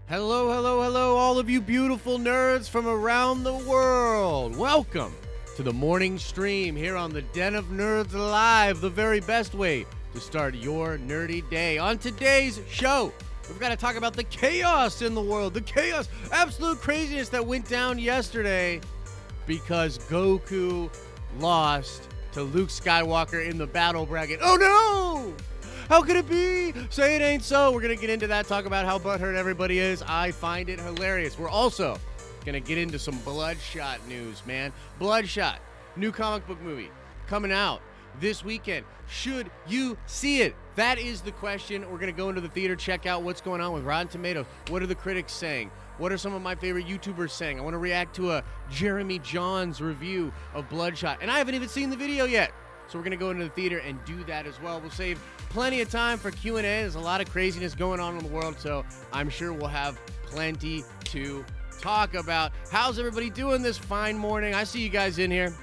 Hello, hello, hello, all of you beautiful nerds from around the world. Welcome to the morning stream here on the Den of Nerds Live, the very best way to start your nerdy day. On today's show, we've got to talk about the chaos in the world, the chaos, absolute craziness that went down yesterday because Goku lost to Luke Skywalker in the battle bracket. Oh no! How could it be? Say it ain't so. We're going to get into that, talk about how butthurt everybody is. I find it hilarious. We're also going to get into some Bloodshot news, man. Bloodshot, new comic book movie, coming out this weekend. Should you see it? That is the question. We're going to go into the theater, check out what's going on with Rotten Tomatoes. What are the critics saying? What are some of my favorite YouTubers saying? I want to react to a Jeremy Jahns review of Bloodshot. And I haven't even seen the video yet. So we're going to go into the theater and do that as well. We'll save plenty of time for Q&A. There's a lot of craziness going on in the world, so I'm sure we'll have plenty to talk about. How's everybody doing this fine morning? I see you guys in here.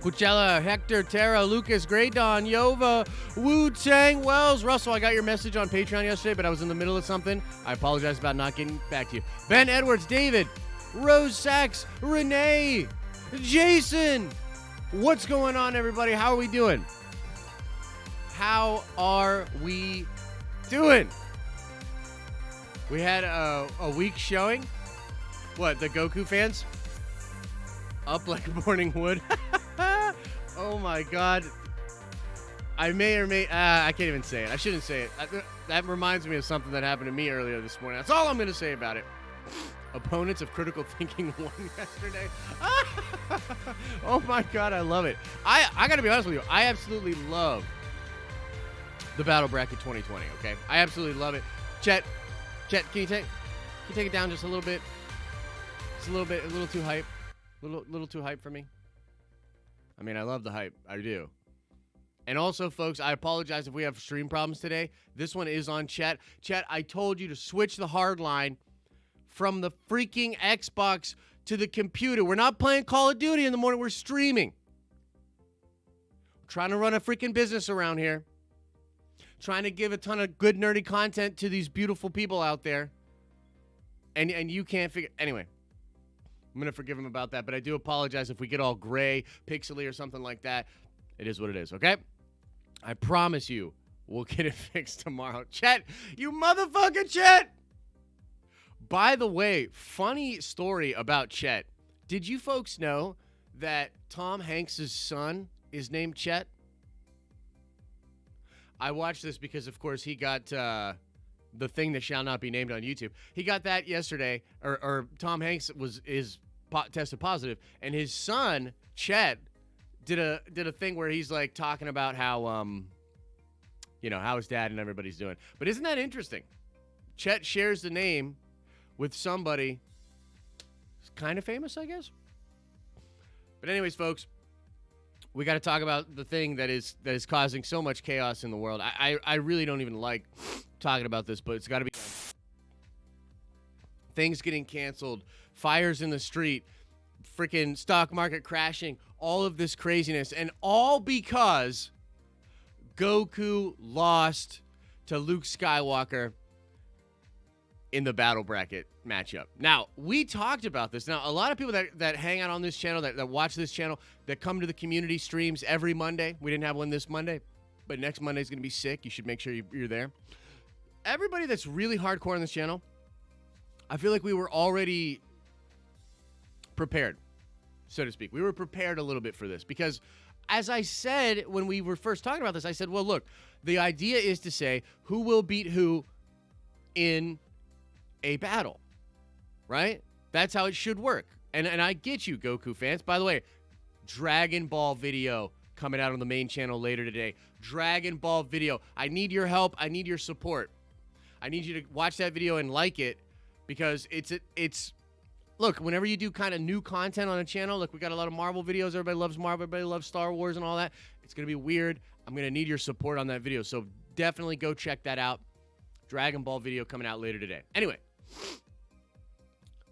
Coachella, Hector, Tara, Lucas, Grey Dawn, Yova, Wu-Tang, Wells. Russell, I got your message on Patreon yesterday, but I was in the middle of something. I apologize about not getting back to you. Ben Edwards, David, Rose Sachs, Renee, Jason. What's going on, everybody? How are we doing? How are we doing? We had a week showing. What, the Goku fans? Up like morning wood. Oh my God. I may or may, I can't even say it. I shouldn't say it. That reminds me of something that happened to me earlier this morning. That's all I'm going to say about it. Opponents of critical thinking won yesterday. Oh my God, I love it. I gotta be honest with you. I absolutely love the Battle Bracket 2020. Okay, I absolutely love it. Chet, can you take it down just a little bit? Just a little too hype. Little too hype for me. I mean, I love the hype. I do. And also, folks, I apologize if we have stream problems today. This one is on Chet. Chet, I told you to switch the hard line from the freaking Xbox to the computer. We're not playing Call of Duty in the morning. We're streaming. We're trying to run a freaking business around here. Trying to give a ton of good nerdy content to these beautiful people out there. And you can't figure... Anyway, I'm going to forgive him about that, but I do apologize if we get all gray, pixely, or something like that. It is what it is, okay? I promise you, we'll get it fixed tomorrow. Chet, you motherfucking Chet! By the way, funny story about Chet. Did you folks know that Tom Hanks' son is named Chet? I watched this because, of course, he got the thing that shall not be named on YouTube. He got that yesterday, or Tom Hanks tested positive, and his son, Chet, did a thing where he's like talking about how how his dad and everybody's doing. But isn't that interesting? Chet shares the name with somebody kind of famous, I guess. But anyways, folks, we got to talk about the thing that is causing so much chaos in the world. I really don't even like talking about this, but it's got to be things getting canceled, fires in the street, freaking stock market crashing, all of this craziness, and all because Goku lost to Luke Skywalker in the battle bracket matchup. Now, we talked about this. Now, a lot of people that hang out on this channel, that watch this channel, that come to the community streams every Monday. We didn't have one this Monday, but next Monday is going to be sick. You should make sure you're there. Everybody that's really hardcore on this channel, I feel like we were already prepared, so to speak. We were prepared a little bit for this because, as I said when we were first talking about this, I said, well, look, the idea is to say who will beat who in a battle, right? That's how it should work. And I get you, Goku fans. By the way, Dragon Ball video coming out on the main channel later today. Dragon Ball video. I need your help. I need your support. I need you to watch that video and like it because it's look, whenever you do kind of new content on a channel, look, we got a lot of Marvel videos. Everybody loves Marvel. Everybody loves Star Wars and all that. It's going to be weird. I'm going to need your support on that video. So definitely go check that out. Dragon Ball video coming out later today. Anyway,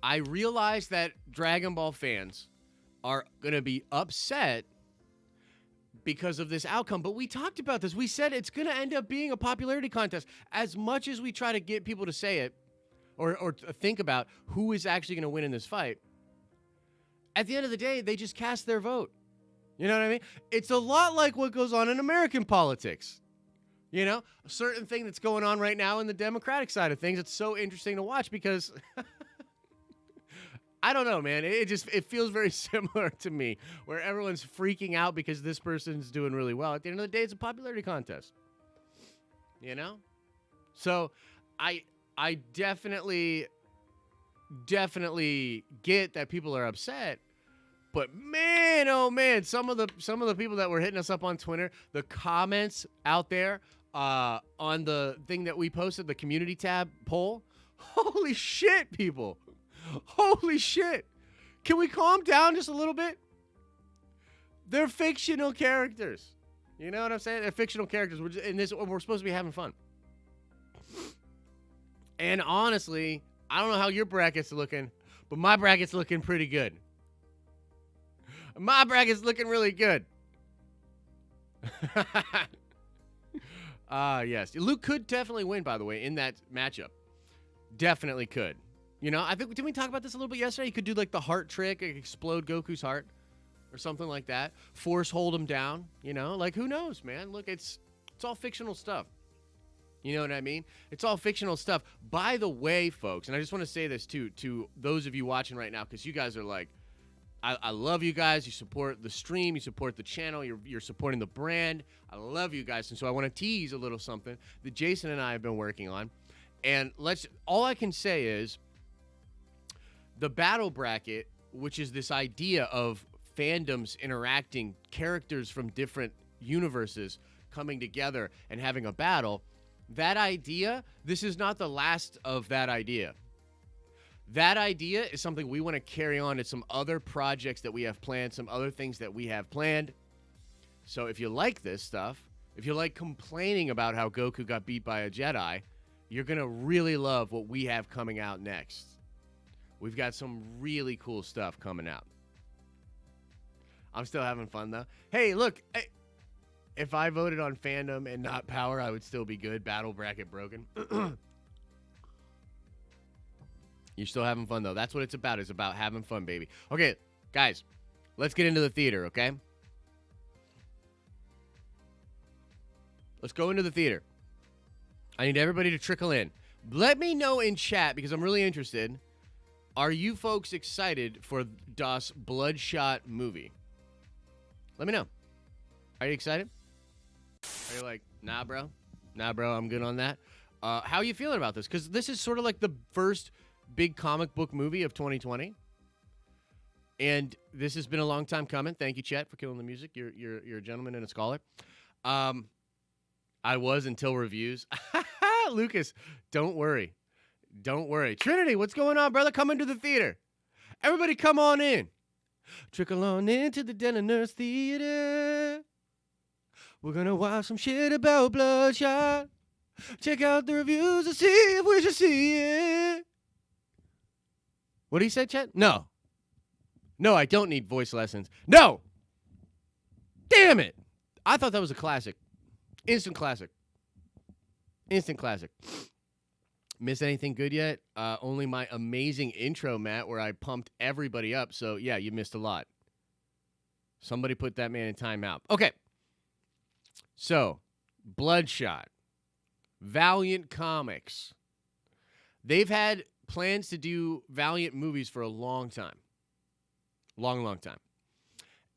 I realize that Dragon Ball fans are going to be upset because of this outcome. But we talked about this. We said it's going to end up being a popularity contest. As much as we try to get people to say it, or think about who is actually going to win in this fight, at the end of the day, they just cast their vote. You know what I mean? It's a lot like what goes on in American politics. You know, a certain thing that's going on right now in the Democratic side of things. It's so interesting to watch because I don't know, man. It feels very similar to me, where everyone's freaking out because this person's doing really well. At the end of the day, it's a popularity contest. You know? So I definitely get that people are upset. But man, oh man, some of the people that were hitting us up on Twitter, the comments out there on the thing that we posted, the community tab poll, holy shit, people. Holy shit. Can we calm down just a little bit? They're fictional characters. You know what I'm saying? They're fictional characters. We're supposed to be having fun. And honestly, I don't know how your bracket's looking, but my bracket's looking pretty good. My bracket's looking really good. Yes. Luke could definitely win, by the way, in that matchup. Definitely could. You know, I think, didn't we talk about this a little bit yesterday? You could do like the heart trick, explode Goku's heart or something like that. Force hold him down, you know? Like, who knows, man? Look, it's all fictional stuff. You know what I mean? It's all fictional stuff. By the way, folks, and I just want to say this too, to those of you watching right now, because you guys are like, I love you guys. You support the stream. You support the channel. You're supporting the brand. I love you guys. And so I want to tease a little something that Jason and I have been working on. And all I can say is the battle bracket, which is this idea of fandoms interacting, characters from different universes coming together and having a battle, that idea, this is not the last of that idea. That idea is something we want to carry on to some other projects that we have planned, some other things that we have planned. So if you like this stuff, if you like complaining about how Goku got beat by a Jedi, you're going to really love what we have coming out next. We've got some really cool stuff coming out. I'm still having fun, though. Hey, look, if I voted on fandom and not power, I would still be good. Battle bracket broken. You're still having fun, though. That's what it's about. It's about having fun, baby. Okay, guys, let's get into the theater, okay? Let's go into the theater. I need everybody to trickle in. Let me know in chat, because I'm really interested. Are you folks excited for Das Bloodshot movie? Let me know. Are you excited? Are you like, nah, bro? Nah, bro, I'm good on that. How are you feeling about this? Because this is sort of like the first big comic book movie of 2020. And this has been a long time coming. Thank you, Chet, for killing the music. You're a gentleman and a scholar. I was until reviews. Lucas, don't worry. Don't worry. Trinity, what's going on, brother? Come into the theater. Everybody come on in. Trickle on into the Den of Nerds Theater. We're going to watch some shit about Bloodshot. Check out the reviews and see if we should see it. What did he say, Chet? No. No, I don't need voice lessons. No! Damn it! I thought that was a classic. Instant classic. Instant classic. Miss anything good yet? Only my amazing intro, Matt, where I pumped everybody up. So, yeah, you missed a lot. Somebody put that man in timeout. Okay. So, Bloodshot. Valiant Comics. They've had plans to do Valiant movies for a long time. Long time.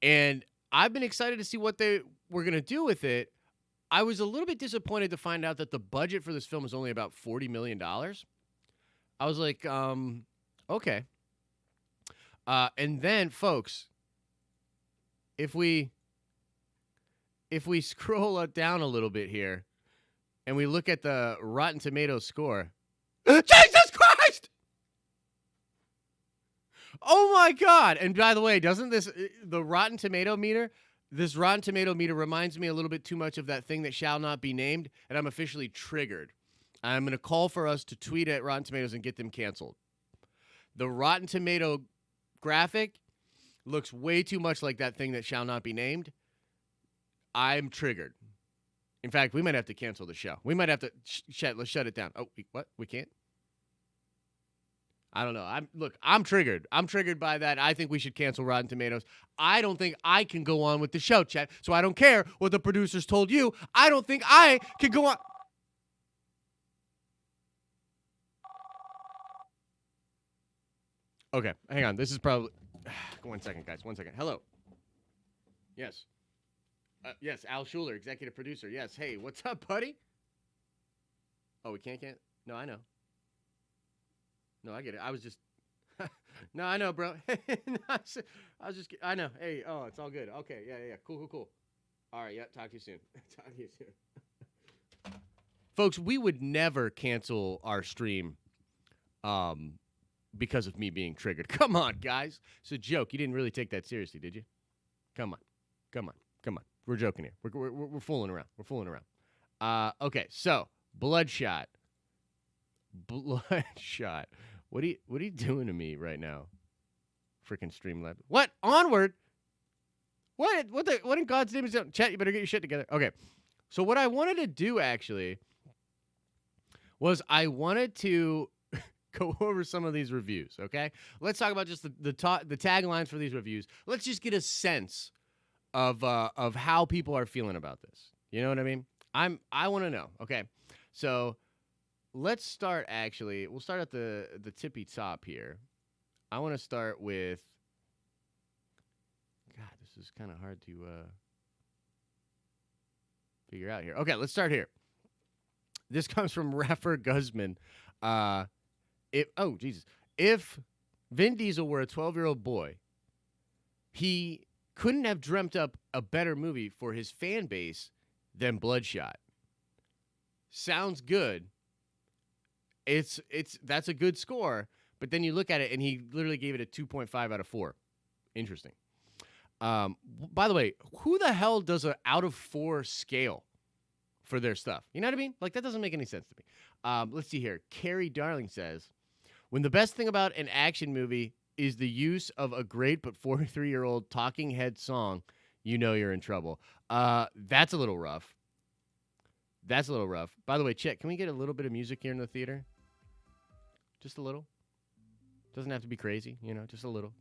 And I've been excited to see what they were going to do with it. I was a little bit disappointed to find out that the budget for this film is only about $40 million. I was like, okay. And then, folks, if we scroll down a little bit here and we look at the Rotten Tomatoes score, Jesus Christ! Oh my God! And by the way, doesn't the Rotten Tomato meter? This Rotten Tomato meter reminds me a little bit too much of that thing that shall not be named, and I'm officially triggered. I'm going to call for us to tweet at Rotten Tomatoes and get them canceled. The Rotten Tomato graphic looks way too much like that thing that shall not be named. I'm triggered. In fact, we might have to cancel the show. We might have to let's shut it down. Oh, what? We can't? I don't know. I'm triggered. I'm triggered by that. I think we should cancel Rotten Tomatoes. I don't think I can go on with the show, chat. So I don't care what the producers told you. I don't think I can go on. Okay, hang on. This is probably 1 second, guys. 1 second. Hello. Yes. Yes, Al Schuler, executive producer. Yes. Hey, what's up, buddy? Oh, we can't. No, I know. No, I get it. I was just. No, I know, bro. No, I was just. I know. Hey, oh, it's all good. Okay, yeah. Cool. All right, yeah. Talk to you soon. Folks, we would never cancel our stream, because of me being triggered. Come on, guys. It's a joke. You didn't really take that seriously, did you? Come on. We're joking here. We're fooling around. Okay, so Bloodshot. What are you doing to me right now? Freaking Streamlab. What? Onward? What in God's name is that? Chat, you better get your shit together. Okay. So what I wanted to do actually was I wanted to go over some of these reviews, okay? Let's talk about just the taglines for these reviews. Let's just get a sense of how people are feeling about this. You know what I mean? I want to know. Okay. So let's start actually. We'll start at the tippy top here. I want to start with God, this is kind of hard to figure out here. Okay, let's start here. This comes from Raffer Guzman. If Vin Diesel were a 12-year-old boy, he couldn't have dreamt up a better movie for his fan base than Bloodshot. Sounds good. That's a good score, but then you look at it and he literally gave it a 2.5 out of 4. Interesting. By the way, who the hell does an out of 4 scale for their stuff? You know what I mean? Like, that doesn't make any sense to me. Let's see here. Carrie Darling says, when the best thing about an action movie is the use of a great but 43-year-old talking head song, you know you're in trouble. That's a little rough. By the way, Chet, can we get a little bit of music here in the theater? Just a little. Doesn't have to be crazy, you know, just a little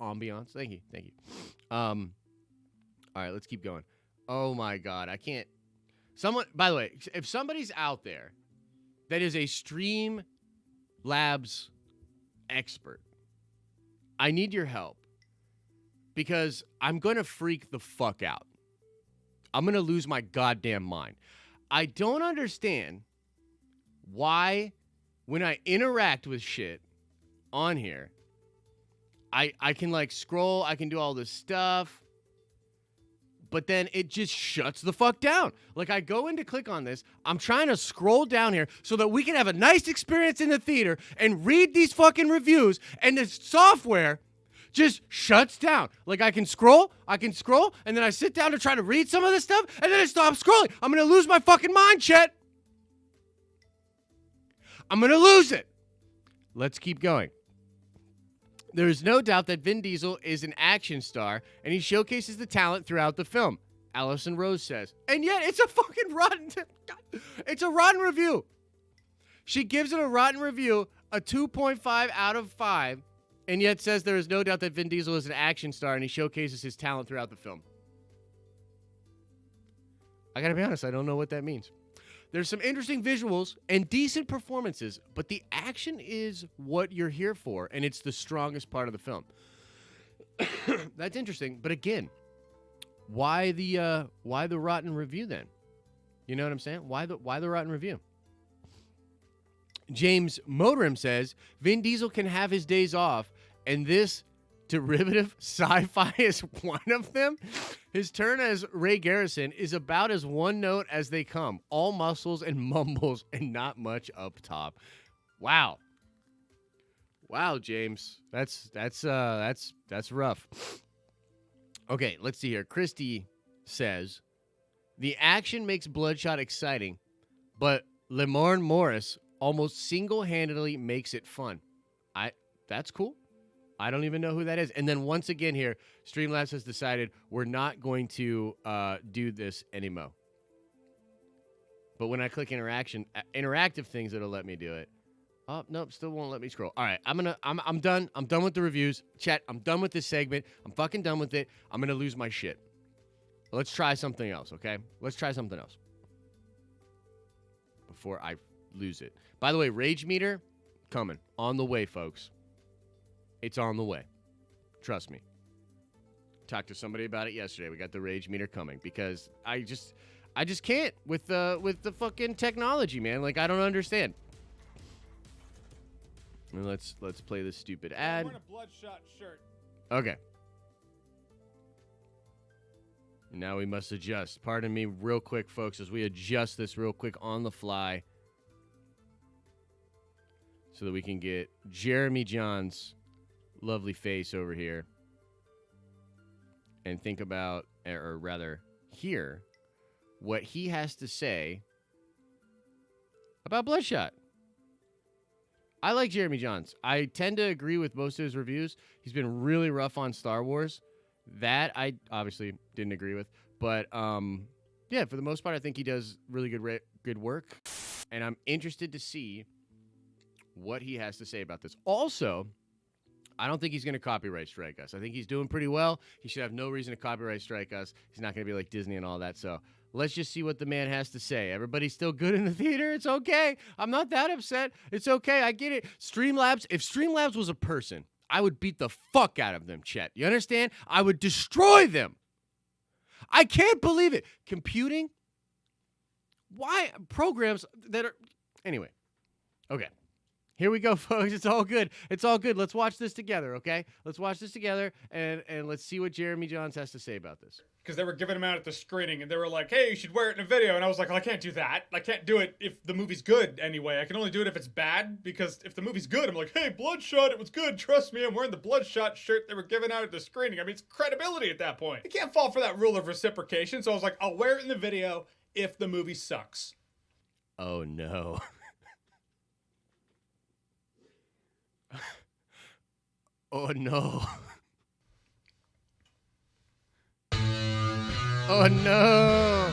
ambiance. Thank you. All right, let's keep going. Oh my God, I can't. By the way, if somebody's out there that is a Stream Labs expert, I need your help because I'm going to freak the fuck out. I'm going to lose my goddamn mind. I don't understand why when I interact with shit on here, I can like scroll, I can do all this stuff, but then it just shuts the fuck down. Like, I go in to click on this, I'm trying to scroll down here so that we can have a nice experience in the theater and read these fucking reviews, and the software just shuts down. Like, I can scroll, and then I sit down to try to read some of this stuff, and then it stops scrolling. I'm gonna lose my fucking mind, Chet. I'm gonna lose it. Let's keep going. There is no doubt that Vin Diesel is an action star, and he showcases the talent throughout the film, Allison Rose says. And yet, it's a fucking rotten... It's a rotten review. She gives it a rotten review, a 2.5 out of 5, and yet says there is no doubt that Vin Diesel is an action star, and he showcases his talent throughout the film. I gotta be honest, I don't know what that means. There's some interesting visuals and decent performances, but the action is what you're here for, and it's the strongest part of the film. That's interesting, but again, why the rotten review then? You know what I'm saying? Why the rotten review? James Motorim says Vin Diesel can have his days off, and this derivative sci-fi is one of them. His turn as Ray Garrison is about as one note as they come. All muscles and mumbles and not much up top. Wow. Wow, James. That's rough. Okay, let's see here. Christy says, the action makes Bloodshot exciting, but Lamorne Morris almost single-handedly makes it fun. That's cool. I don't even know who that is. And then once again here, Streamlabs has decided we're not going to do this anymore. But when I click interactive things, it'll let me do it. Oh, nope, still won't let me scroll. All right, I'm done. I'm done with the reviews. Chat, I'm done with this segment. I'm fucking done with it. I'm gonna lose my shit. Let's try something else, okay? Let's try something else. Before I lose it. By the way, Rage Meter, coming. On the way, folks. It's on the way. Trust me. Talked to somebody about it yesterday. We got the Rage Meter coming because I just can't with the fucking technology, man. Like, I don't understand. Let's play this stupid ad. I'm wearing a Bloodshot shirt. Okay. Now we must adjust. Pardon me real quick, folks, as we adjust this real quick on the fly so that we can get Jeremy Jahns' lovely face over here and think about, or rather hear, what he has to say about Bloodshot. I like Jeremy Jahns. I tend to agree with most of his reviews. He's been really rough on Star Wars. That I obviously didn't agree with. But, yeah, for the most part, I think he does really good work. And I'm interested to see what he has to say about this. Also, I don't think he's going to copyright strike us. I think he's doing pretty well. He should have no reason to copyright strike us. He's not going to be like Disney and all that. So let's just see what the man has to say. Everybody's still good in the theater. It's okay. I'm not that upset. It's okay. I get it. Streamlabs, if Streamlabs was a person, I would beat the fuck out of them, Chet. You understand? I would destroy them. I can't believe it. Computing? Why? Programs that are... Anyway. Okay. Here we go, folks. It's all good. It's all good. Let's watch this together, okay? Let's watch this together, and let's see what Jeremy Jahns has to say about this. Because they were giving them out at the screening, and they were like, hey, you should wear it in a video. And I was like, well, I can't do that. I can't do it if the movie's good anyway. I can only do it if it's bad, because if the movie's good, I'm like, hey, Bloodshot, it was good. Trust me, I'm wearing the Bloodshot shirt they were giving out at the screening. I mean, it's credibility at that point. You can't fall for that rule of reciprocation. So I was like, I'll wear it in the video if the movie sucks. Oh, no. Oh, no. Oh, no.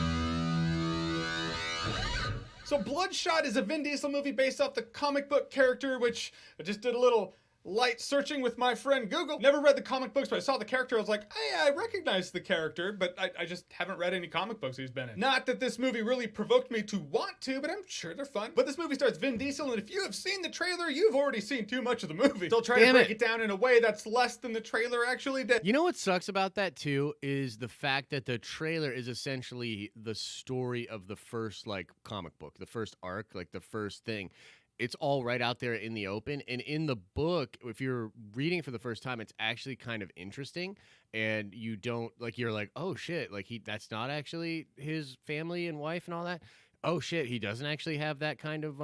So Bloodshot is a Vin Diesel movie based off the comic book character, which I just did a little light searching with my friend Google. Never read the comic books, but I saw the character. I was like, hey, I recognize the character, but I just haven't read any comic books he's been in. Not that this movie really provoked me to want to, but I'm sure they're fun. But this movie stars Vin Diesel, and if you have seen the trailer, you've already seen too much of the movie. They'll try to break it down in a way that's less than the trailer actually did. You know what sucks about that, too, is the fact that the trailer is essentially the story of the first, like, comic book, the first arc, like, the first thing. It's all right out there in the open. And in the book, if you're reading for the first time, it's actually kind of interesting. And you don't, like, you're like, oh, shit, like, that's not actually his family and wife and all that. Oh, shit, he doesn't actually have that kind of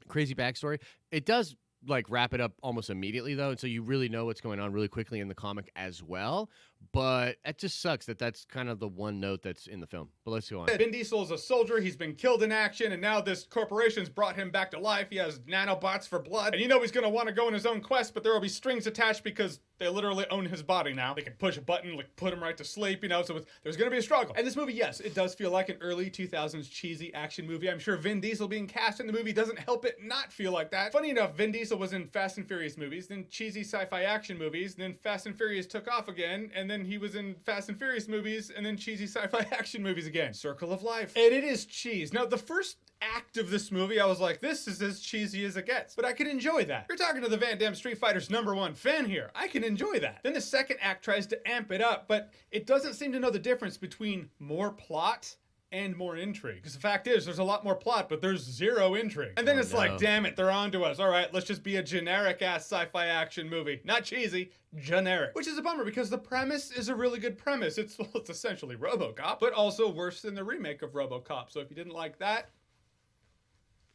crazy backstory. It does, like, wrap it up almost immediately, though. And so you really know what's going on really quickly in the comic as well. But it just sucks that that's kind of the one note that's in the film. But let's go on. Vin Diesel is a soldier. He's been killed in action, and now this corporation's brought him back to life. He has nanobots for blood. And you know he's going to want to go on his own quest, but there will be strings attached because they literally own his body now. They can push a button, like put him right to sleep, you know, so there's going to be a struggle. And this movie, yes, it does feel like an early 2000s cheesy action movie. I'm sure Vin Diesel being cast in the movie doesn't help it not feel like that. Funny enough, Vin Diesel was in Fast and Furious movies, then cheesy sci-fi action movies, then Fast and Furious took off again, and then he was in Fast and Furious movies, and then cheesy sci-fi action movies again. Circle of life. And it is cheese. Now, the first act of this movie, I was like, this is as cheesy as it gets. But I could enjoy that. You're talking to the Van Damme Street Fighter's #1 fan here. I can enjoy that. Then the second act tries to amp it up, but it doesn't seem to know the difference between more plot and more intrigue. Because the fact is, there's a lot more plot, but there's zero intrigue. And then it's like, damn it, they're on to us. All right, let's just be a generic-ass sci-fi action movie. Not cheesy, generic. Which is a bummer, because the premise is a really good premise. It's essentially RoboCop, but also worse than the remake of RoboCop. So if you didn't like that,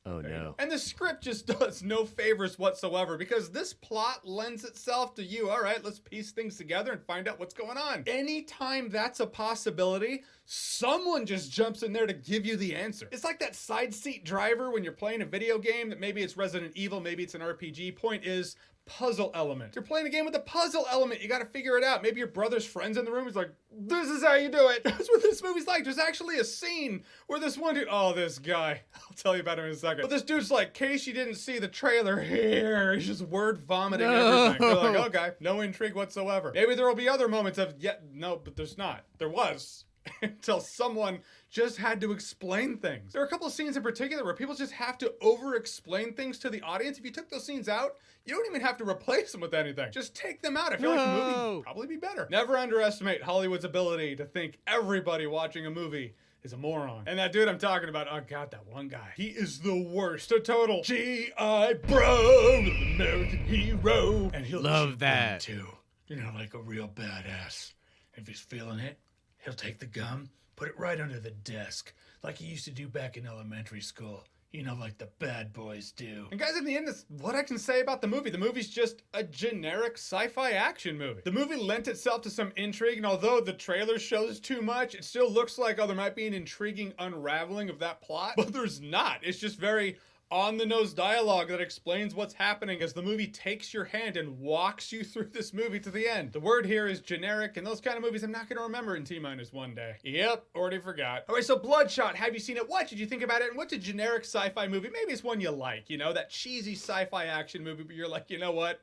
oh, no. And the script just does no favors whatsoever, because this plot lends itself to you, all right, let's piece things together and find out what's going on. Anytime that's a possibility, someone just jumps in there to give you the answer. It's like that side seat driver when you're playing a video game that maybe it's Resident Evil, maybe it's an RPG. Point is, puzzle element. If you're playing a game with a puzzle element, you gotta figure it out. Maybe your brother's friend's in the room. He's like, this is how you do it. That's what this movie's like. There's actually a scene where this one dude, oh, this guy, I'll tell you about him in a second. But this dude's like, in case you didn't see the trailer here, he's just word vomiting everything. You're like, okay, no intrigue whatsoever. Maybe there will be other moments of, yeah, no, but there's not. There was. Until someone just had to explain things. There are a couple of scenes in particular where people just have to over-explain things to the audience. If you took those scenes out, you don't even have to replace them with anything. Just take them out. I feel like the movie would probably be better. Never underestimate Hollywood's ability to think everybody watching a movie is a moron. And that dude I'm talking about, oh god, that one guy. He is the worst. A total G.I. Bro, American hero. And he'll love that too. You know, like a real badass. If he's feeling it, he'll take the gum, put it right under the desk, like he used to do back in elementary school. You know, like the bad boys do. And guys, in the end, that's what I can say about the movie. The movie's just a generic sci-fi action movie. The movie lent itself to some intrigue, and although the trailer shows too much, it still looks like, oh, there might be an intriguing unraveling of that plot. But there's not. It's just very on-the-nose dialogue that explains what's happening as the movie takes your hand and walks you through this movie to the end. The word here is generic, and those kind of movies I'm not going to remember in T-1 day. Yep, already forgot. All right, so Bloodshot, have you seen it? What did you think about it? And what's a generic sci-fi movie? Maybe it's one you like, you know, that cheesy sci-fi action movie, but you're like, you know what?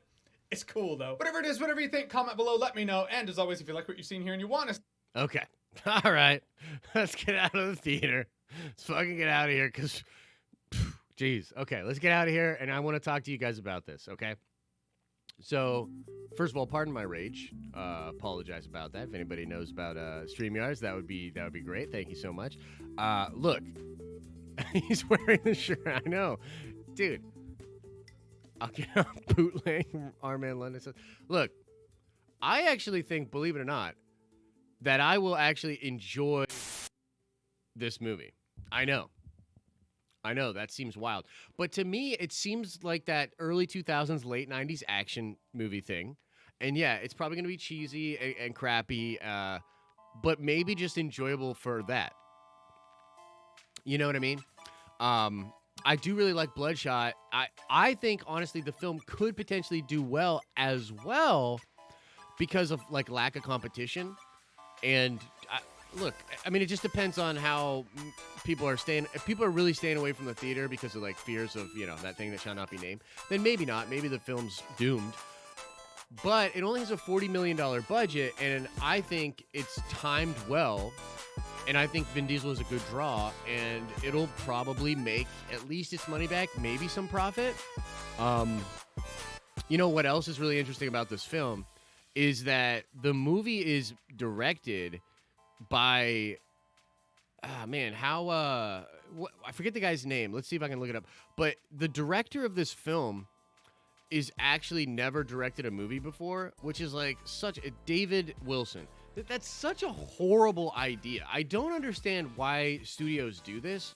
It's cool, though. Whatever it is, whatever you think, comment below, let me know. And as always, if you like what you've seen here and you want us. Okay. All right. Let's get out of the theater. Let's fucking get out of here, because... Jeez. Okay, let's get out of here, and I want to talk to you guys about this, okay? So, first of all, pardon my rage. Apologize about that. If anybody knows about StreamYards, that would be great. Thank you so much. Look, he's wearing the shirt. I know. Dude, I'll get a bootleg Our Man London says. Look, I actually think, believe it or not, that I will actually enjoy this movie. I know, that seems wild. But to me, it seems like that early 2000s, late 90s action movie thing. And yeah, it's probably going to be cheesy and crappy, but maybe just enjoyable for that. You know what I mean? I do really like Bloodshot. I think, honestly, the film could potentially do well as well because of, like, lack of competition. And... look, I mean, it just depends on how people are staying. If people are really staying away from the theater because of, like, fears of, you know, that thing that shall not be named, then maybe not. Maybe the film's doomed. But it only has a $40 million budget, and I think it's timed well. And I think Vin Diesel is a good draw, and it'll probably make at least its money back, maybe some profit. You know what else is really interesting about this film is that the movie is directed by I forget the guy's name. Let's see if I can look it up. But the director of this film is actually never directed a movie before, which is like David Wilson. That's such a horrible idea. I don't understand why studios do this,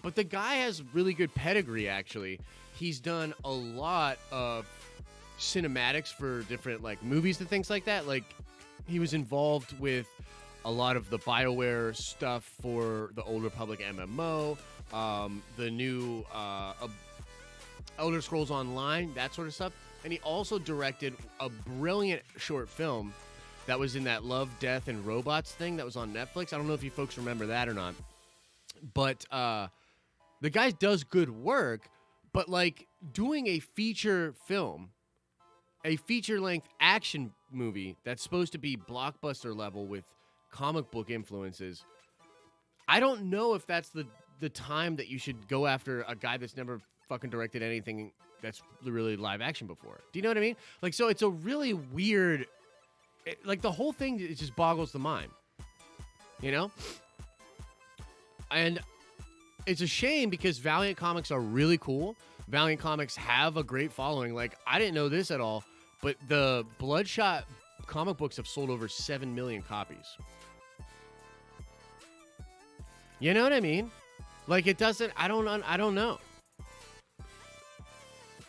but the guy has really good pedigree, actually. He's done a lot of cinematics for different, like, movies and things like that. Like, he was involved with a lot of the BioWare stuff for the Old Republic MMO, the new Elder Scrolls Online, that sort of stuff. And he also directed a brilliant short film that was in that Love, Death, and Robots thing that was on Netflix. I don't know if you folks remember that or not. But the guy does good work, but, like, doing a feature film, a feature-length action movie that's supposed to be blockbuster level with comic book influences, I don't know if that's the time that you should go after a guy that's never fucking directed anything that's really live action before. Do you know what I mean? Like, so it's a really weird, like, the whole thing, it just boggles the mind, you know? And it's a shame because Valiant comics are really cool. Valiant comics have a great following. Like, I didn't know this at all, but the Bloodshot comic books have sold over 7 million copies. You know what I mean? Like, it doesn't, I don't know.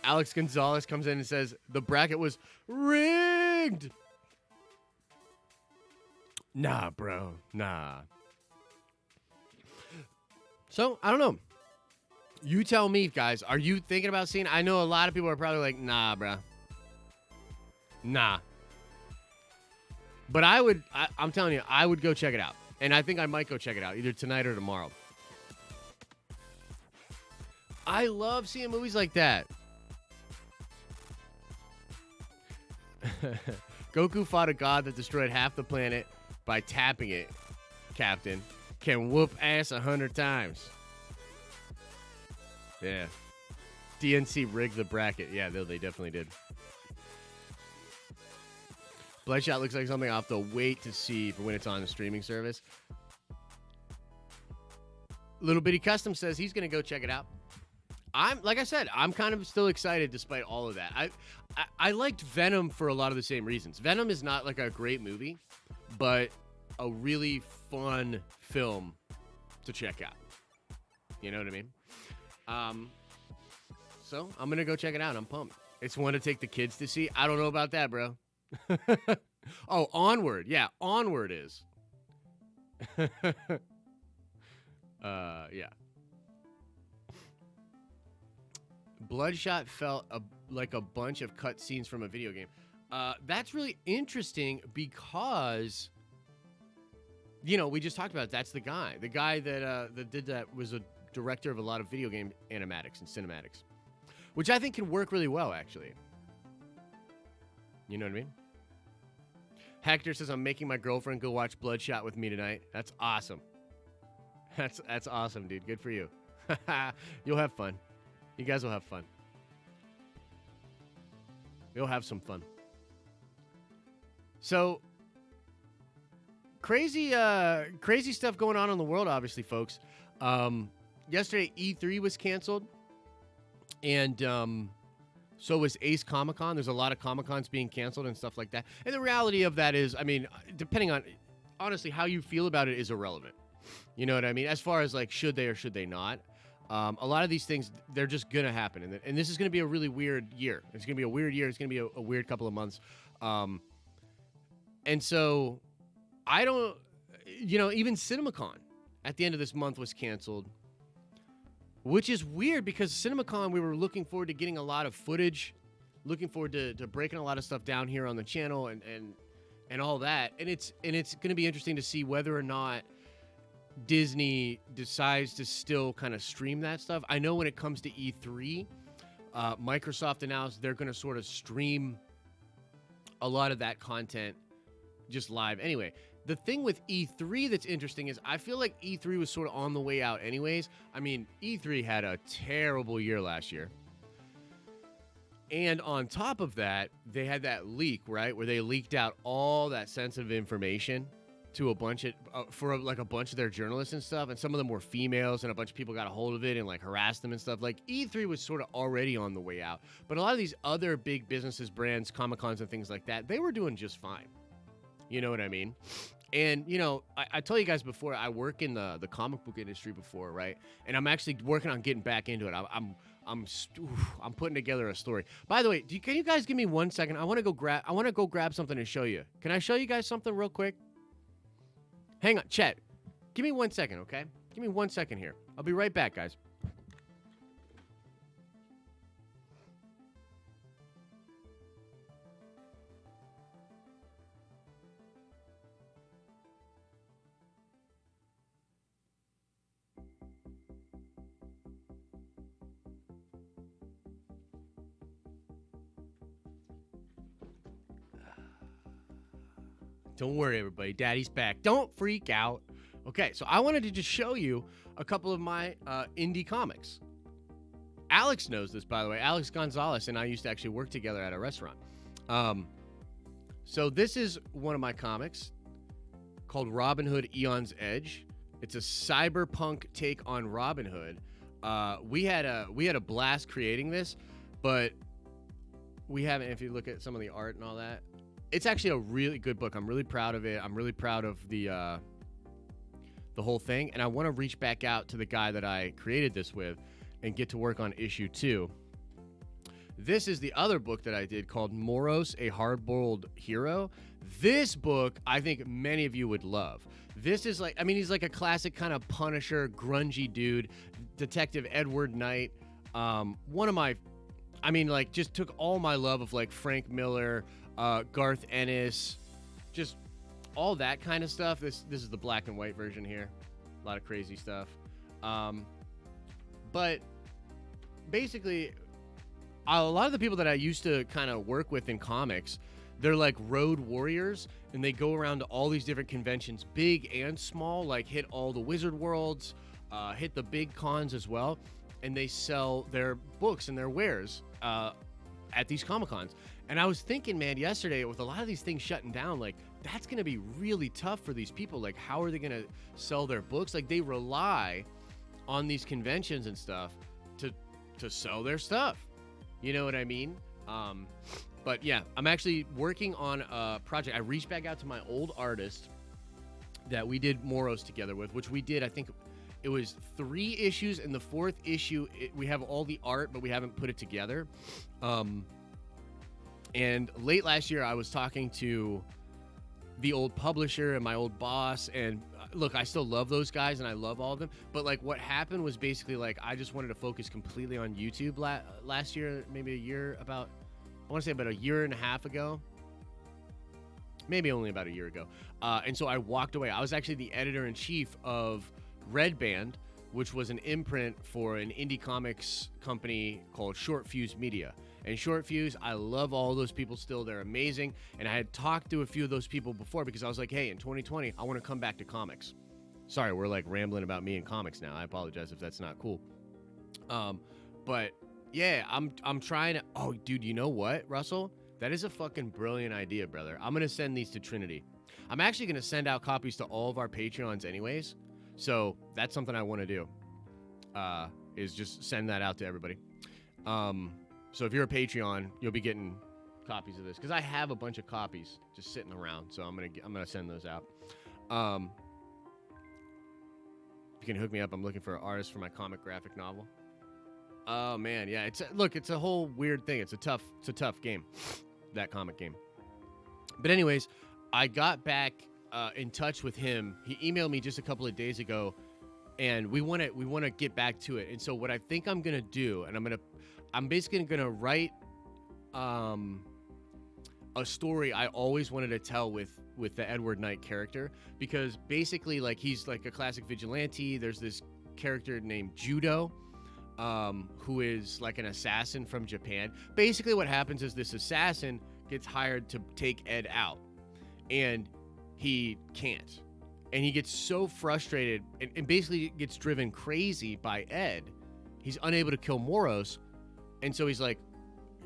Alex Gonzalez comes in and says, the bracket was rigged. Nah, bro. Nah. So, I don't know. You tell me, guys. Are you thinking about seeing? I know a lot of people are probably like, nah, bro. Nah. But I'm telling you, I would go check it out. And I think I might go check it out either tonight or tomorrow. I love seeing movies like that. Goku fought a god that destroyed half the planet by tapping it, Captain. Can whoop ass 100 times. Yeah. DNC rigged the bracket. Yeah, they definitely did. Bloodshot looks like something I'll have to wait to see for when it's on the streaming service. Little Bitty Custom says he's going to go check it out. Like I said, I'm kind of still excited despite all of that. I liked Venom for a lot of the same reasons. Venom is not like a great movie, but a really fun film to check out. You know what I mean? So I'm going to go check it out. I'm pumped. It's one to take the kids to see. I don't know about that, bro. Oh, Onward. Yeah, Onward is. Yeah. Bloodshot felt like a bunch of cut scenes from a video game. That's really interesting because, you know, we just talked about it. That's the guy. The guy that did that was a director of a lot of video game animatics and cinematics, which I think can work really well, actually. You know what I mean? Hector says, I'm making my girlfriend go watch Bloodshot with me tonight. That's awesome. That's awesome, dude. Good for you. You'll have fun. You guys will have fun. You'll have some fun. So, crazy stuff going on in the world, obviously, folks. Yesterday, E3 was canceled. And so was Ace Comic-Con. There's a lot of Comic-Cons being canceled and stuff like that. And the reality of that is, I mean, depending on, honestly, how you feel about it is irrelevant. You know what I mean? As far as, like, should they or should they not? A lot of these things, they're just going to happen. And this is going to be a really weird year. It's going to be a weird year. It's going to be a weird couple of months. And so, I don't, you know, even CinemaCon at the end of this month was canceled. Which is weird because CinemaCon, we were looking forward to getting a lot of footage, looking forward to breaking a lot of stuff down here on the channel and all that. And it's going to be interesting to see whether or not Disney decides to still kind of stream that stuff. I know when it comes to E3, Microsoft announced they're going to sort of stream a lot of that content just live. Anyway, the thing with E3 that's interesting is I feel like E3 was sort of on the way out anyways. I mean, E3 had a terrible year last year. And on top of that, they had that leak, right, where they leaked out all that sensitive information to a bunch of, for like a bunch of their journalists and stuff. And some of them were females and a bunch of people got a hold of it and like harassed them and stuff. Like E3 was sort of already on the way out. But a lot of these other big businesses, brands, Comic-Cons and things like that, they were doing just fine. You know what I mean? And, you know, I told you guys before, I work in the comic book industry before, right? And I'm actually working on getting back into it. I'm putting together a story. By the way, can you guys give me 1 second? I want to go grab something and show you. Can I show you guys something real quick? Hang on, Chet. Give me 1 second, okay? Give me 1 second here. I'll be right back, guys. Don't worry, everybody. Daddy's back. Don't freak out. Okay, so I wanted to just show you a couple of my indie comics. Alex knows this, by the way. Alex Gonzalez and I used to actually work together at a restaurant. So this is one of my comics called Robin Hood Eon's Edge. It's a cyberpunk take on Robin Hood. We had a blast creating this, but we haven't, if you look at some of the art and all that, it's actually a really good book. I'm really proud of it. I'm really proud of the whole thing. And I want to reach back out to the guy that I created this with and get to work on issue 2. This is the other book that I did called Moros, a Hard-Boiled Hero. This book, I think many of you would love. This is like, I mean, he's like a classic kind of Punisher, grungy dude, Detective Edward Knight. One of my, I mean, like, just took all my love of like Frank Miller, Garth Ennis, just all that kind of stuff. This is the black and white version here. A lot of crazy stuff. But basically, a lot of the people that I used to kind of work with in comics, they're like road warriors, and they go around to all these different conventions, big and small, like hit all the Wizard Worlds, hit the big cons as well, and they sell their books and their wares at these Comic-Cons. And I was thinking, man, yesterday, with a lot of these things shutting down, like, that's going to be really tough for these people. Like, how are they going to sell their books? Like, they rely on these conventions and stuff to sell their stuff. You know what I mean? But yeah, I'm actually working on a project. I reached back out to my old artist that we did Moros together with, which we did, I think it was 3 issues. In the 4th issue, we have all the art, but we haven't put it together. And late last year, I was talking to the old publisher and my old boss, and look, I still love those guys and I love all of them, but like what happened was basically like I just wanted to focus completely on YouTube last year, maybe a year, about, I want to say about a year and a half ago, maybe only about a year ago. And so I walked away. I was actually the editor-in-chief of Red Band, which was an imprint for an indie comics company called Short Fuse Media. And Short Fuse, I love all those people still. They're amazing. And I had talked to a few of those people before because I was like, hey, in 2020, I want to come back to comics. Sorry, we're like rambling about me and comics now. I apologize if that's not cool. But yeah, I'm trying to, oh, dude, you know what, Russell? That is a fucking brilliant idea, brother. I'm going to send these to Trinity. I'm actually going to send out copies to all of our Patreons anyways. So that's something I want to do, is just send that out to everybody. So if you're a Patreon, you'll be getting copies of this because I have a bunch of copies just sitting around. So I'm gonna send those out. You can hook me up. I'm looking for an artist for my comic graphic novel. Oh man, yeah. It's a whole weird thing. It's a tough game, that comic game. But anyways, I got back in touch with him. He emailed me just a couple of days ago, and we want to get back to it. And so what I think I'm gonna do, and I'm basically gonna write a story I always wanted to tell with the Edward Knight character, because basically like he's like a classic vigilante. There's this character named Judo, who is like an assassin from Japan. Basically what happens is this assassin gets hired to take Ed out, and he can't. And he gets so frustrated and basically gets driven crazy by Ed. He's unable to kill Moros. And so he's like,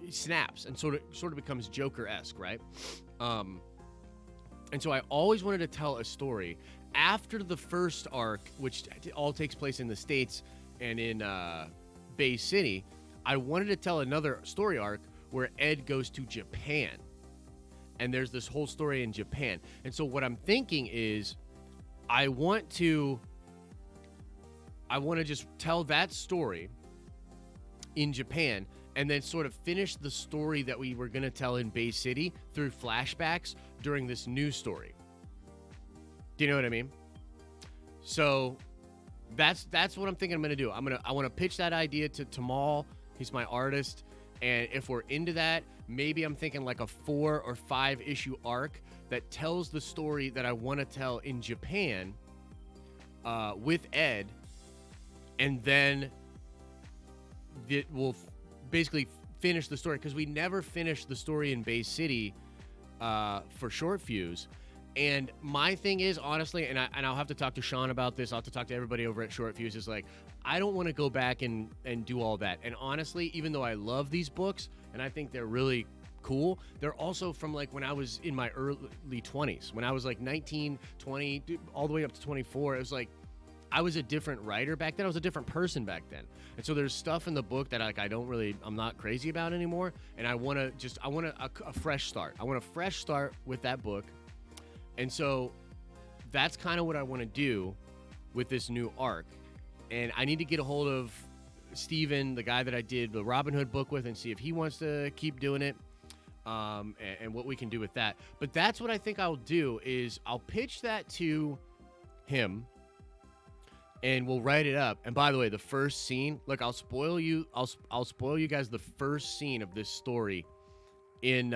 he snaps and sort of becomes Joker-esque, right? And so I always wanted to tell a story after the first arc, which all takes place in the States and in Bay City. I wanted to tell another story arc where Ed goes to Japan. And there's this whole story in Japan. And so what I'm thinking is I want to just tell that story in Japan and then sort of finish the story that we were going to tell in Bay City through flashbacks during this new story. Do you know what I mean? So that's what I'm thinking I'm going to do. I want to pitch that idea to Tamal. He's my artist. And if we're into that, maybe I'm thinking like a 4 or 5 issue arc that tells the story that I want to tell in Japan with Ed, and then it will basically finish the story, because we never finished the story in Bay City for Short Fuse. And my thing is, honestly, and I'll have to talk to Sean about this, I'll have to talk to everybody over at Short Fuse, is like, I don't want to go back and do all that. And honestly, even though I love these books and I think they're really cool, they're also from like when I was in my early 20s, when I was like 19, 20, all the way up to 24. It was like, I was a different writer back then. I was a different person back then. And so there's stuff in the book that like I'm not crazy about anymore. And I want a fresh start. I want a fresh start with that book. And so that's kind of what I want to do with this new arc. And I need to get a hold of Steven, the guy that I did the Robin Hood book with, and see if he wants to keep doing it, and what we can do with that. But that's what I think I'll do, is I'll pitch that to him, and we'll write it up. And by the way, the first scene, look, I'll spoil you guys the first scene of this story in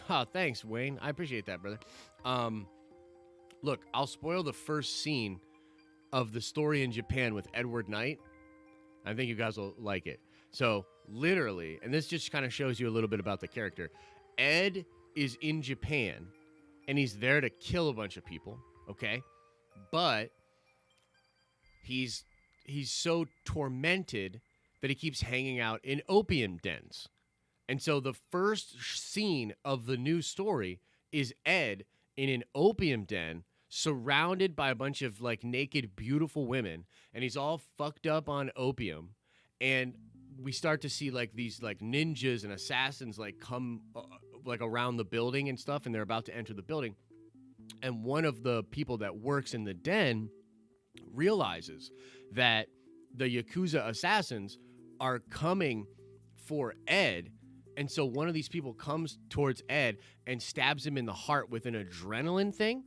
Oh, thanks, Wayne. I appreciate that, brother. Um, Look, I'll spoil the first scene of the story in Japan with Edward Knight. I think you guys will like it. So, literally, and this just kind of shows you a little bit about the character. Ed is in Japan, and he's there to kill a bunch of people, okay? But he's so tormented that he keeps hanging out in opium dens. And so the first scene of the new story is Ed in an opium den surrounded by a bunch of like naked beautiful women, and he's all fucked up on opium. And we start to see like these like ninjas and assassins like come like around the building and stuff, and they're about to enter the building. And one of the people that works in the den realizes that the Yakuza assassins are coming for Ed. And so one of these people comes towards Ed and stabs him in the heart with an adrenaline thing.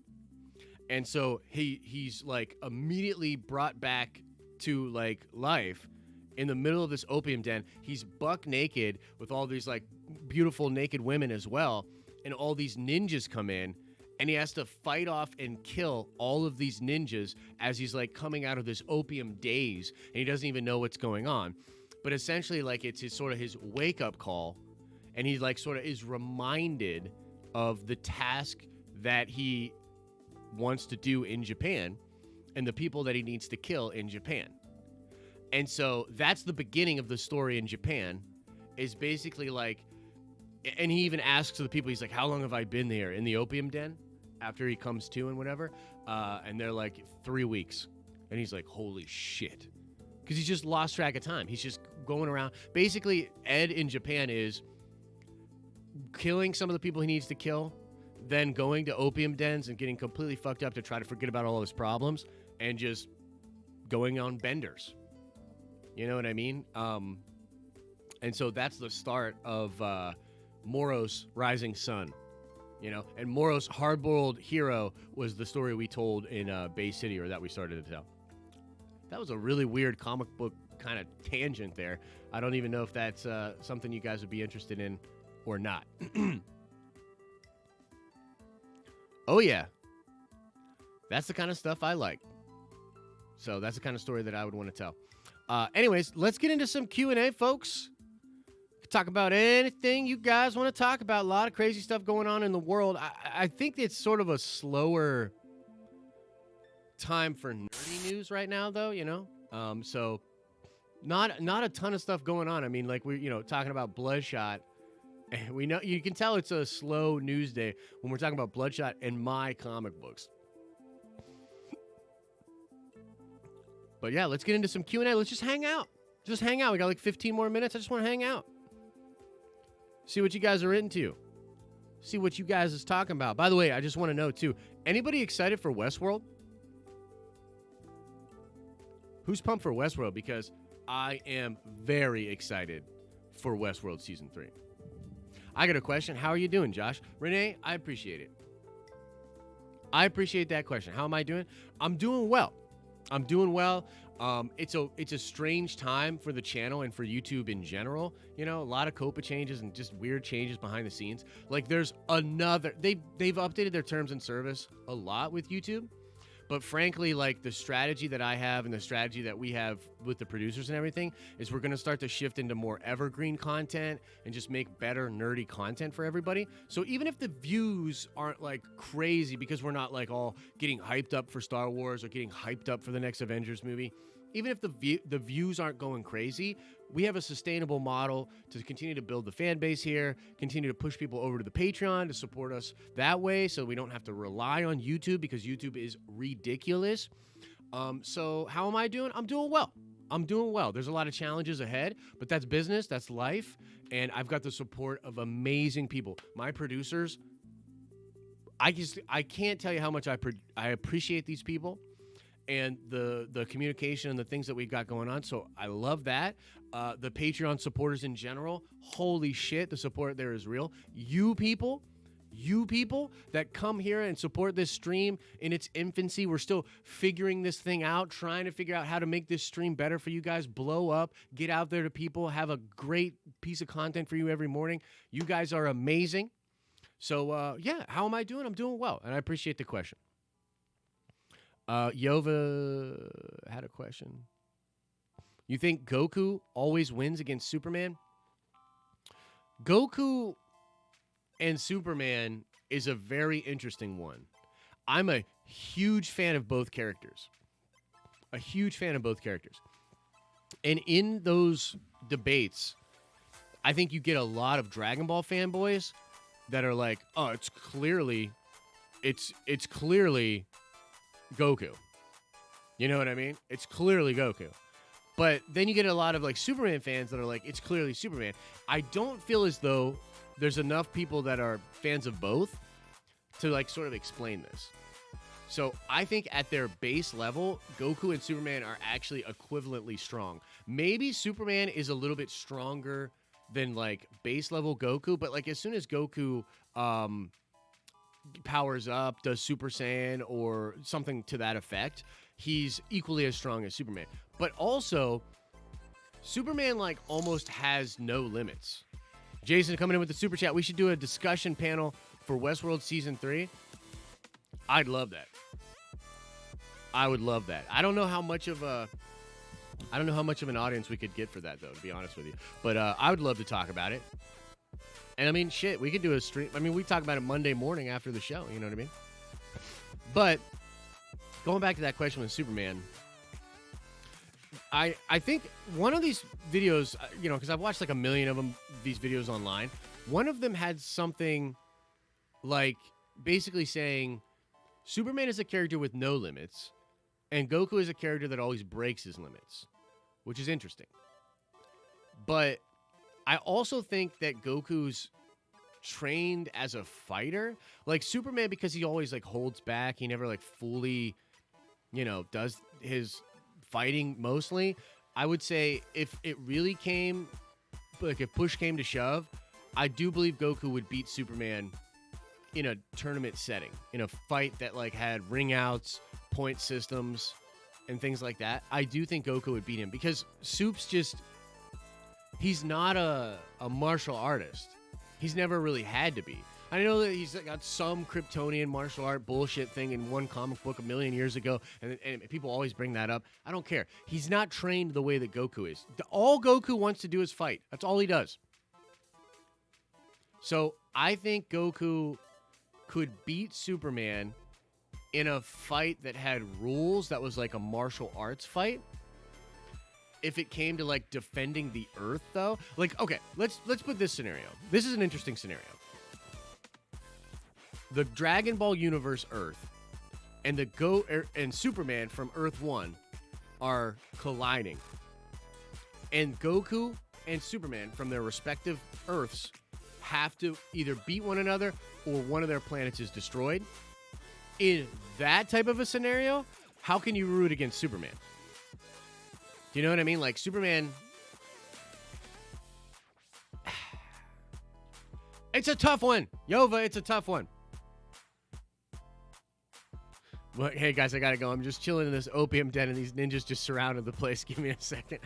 And so he's like immediately brought back to like life in the middle of this opium den. He's buck naked with all these like beautiful naked women as well. And all these ninjas come in, and he has to fight off and kill all of these ninjas as he's like coming out of this opium daze, and he doesn't even know what's going on. But essentially, like, it's his sort of his wake up call, and he like sort of is reminded of the task that he wants to do in Japan and the people that he needs to kill in Japan. And so that's the beginning of the story in Japan, is basically like, and he even asks the people, he's like, how long have I been there in the opium den after he comes to and whatever? And they're like 3 weeks. And he's like, holy shit. Because he's just lost track of time. He's just going around. Basically, Ed in Japan is killing some of the people he needs to kill, then going to opium dens and getting completely fucked up to try to forget about all his problems, and just going on benders. You know what I mean? And so that's the start of Moro's Rising Sun. You know, and Moro's hard-boiled hero was the story we told in Bay City, or that we started to tell. That was a really weird comic book kind of tangent there. I don't even know if that's something you guys would be interested in or not. Oh, yeah. That's the kind of stuff I like. So that's the kind of story that I would want to tell. Anyways, let's get into some Q&A, folks. Talk about anything you guys want to talk about. A lot of crazy stuff going on in the world. I think it's sort of a slower time for nerdy news right now, though, you know? So not a ton of stuff going on. I mean, like, we're, talking about Bloodshot. We know, you can tell it's a slow news day when we're talking about Bloodshot and my comic books. But yeah, let's get into some Q&A. Let's just hang out. Just hang out. We got like 15 more minutes. I just want to hang out. See what you guys are into. See what you guys is talking about. By the way, I just want to know, too, anybody excited for Westworld? Who's pumped for Westworld? Because I am very excited for Westworld Season 3. I got a question. How are you doing, Josh? Renee, I appreciate it. I appreciate that question. How am I doing? I'm doing well. I'm doing well. It's a strange time for the channel and for YouTube in general. You know, a lot of COPA changes and just weird changes behind the scenes. Like, there's another, they've updated their terms and service a lot with YouTube. But frankly, like, the strategy that I have and the strategy that we have with the producers and everything is we're going to start to shift into more evergreen content and just make better nerdy content for everybody. So even if the views aren't like crazy, because we're not like all getting hyped up for Star Wars or getting hyped up for the next Avengers movie, even if the views aren't going crazy, we have a sustainable model to continue to build the fan base here, continue to push people over to the Patreon to support us that way, so we don't have to rely on YouTube, because YouTube is ridiculous. So how am I doing? I'm doing well. I'm doing well. There's a lot of challenges ahead, but that's business, that's life, and I've got the support of amazing people. My producers, I can't tell you how much I appreciate these people and the communication and the things that we've got going on. So I love that. The Patreon supporters in general, holy shit, the support there is real. You people that come here and support this stream in its infancy. We're still figuring this thing out, trying to figure out how to make this stream better for you guys, blow up, get out there to people, have a great piece of content for you every morning. You guys are amazing. So, yeah, how am I doing? I'm doing well, and I appreciate the question. Yova had a question. You think Goku always wins against Superman? Goku and Superman is a very interesting one. I'm a huge fan of both characters. A huge fan of both characters. And in those debates, I think you get a lot of Dragon Ball fanboys that are like, "Oh, it's clearly Goku." You know what I mean? It's clearly Goku. But then you get a lot of like Superman fans that are like, "It's clearly Superman." I don't feel as though there's enough people that are fans of both to like sort of explain this. So I think at their base level, Goku and Superman are actually equivalently strong. Maybe Superman is a little bit stronger than like base level Goku, but like as soon as Goku powers up, does Super Saiyan or something to that effect, he's equally as strong as Superman. But also, Superman like almost has no limits. Jason coming in with the super chat. We should do a discussion panel for Westworld Season 3. I'd love that. I would love that. I don't know how much of an audience we could get for that, though, to be honest with you. But I would love to talk about it. And I mean, shit, we could do a stream. I mean, we talk about it Monday morning after the show. You know what I mean? But going back to that question with Superman, I think one of these videos, because I've watched like a million of them, these videos online. One of them had something like basically saying Superman is a character with no limits, and Goku is a character that always breaks his limits, which is interesting. But I also think that Goku's trained as a fighter. Like Superman, because he always like holds back, he never like fully, does his fighting mostly. I would say if it really came, like if push came to shove, I do believe Goku would beat Superman in a tournament setting, in a fight that like had ring outs, point systems, and things like that. I do think Goku would beat him because Soup's he's not a martial artist. He's never really had to be. I know that he's got some Kryptonian martial art bullshit thing in one comic book a million years ago, and people always bring that up. I don't care. He's not trained the way that Goku is. All Goku wants to do is fight. That's all he does. So I think Goku could beat Superman in a fight that had rules, that was like a martial arts fight. If it came to like defending the Earth, though, like, okay, let's put this scenario. This is an interesting scenario. The Dragon Ball universe Earth and and Superman from Earth 1 are colliding, and Goku and Superman from their respective Earths have to either beat one another or one of their planets is destroyed. In that type of a scenario, how can you root against Superman? Do you know what I mean? Like Superman, it's a tough one. Yova, it's a tough one. Well, hey guys, I gotta go. I'm just chilling in this opium den and these ninjas just surrounded the place. Give me a second.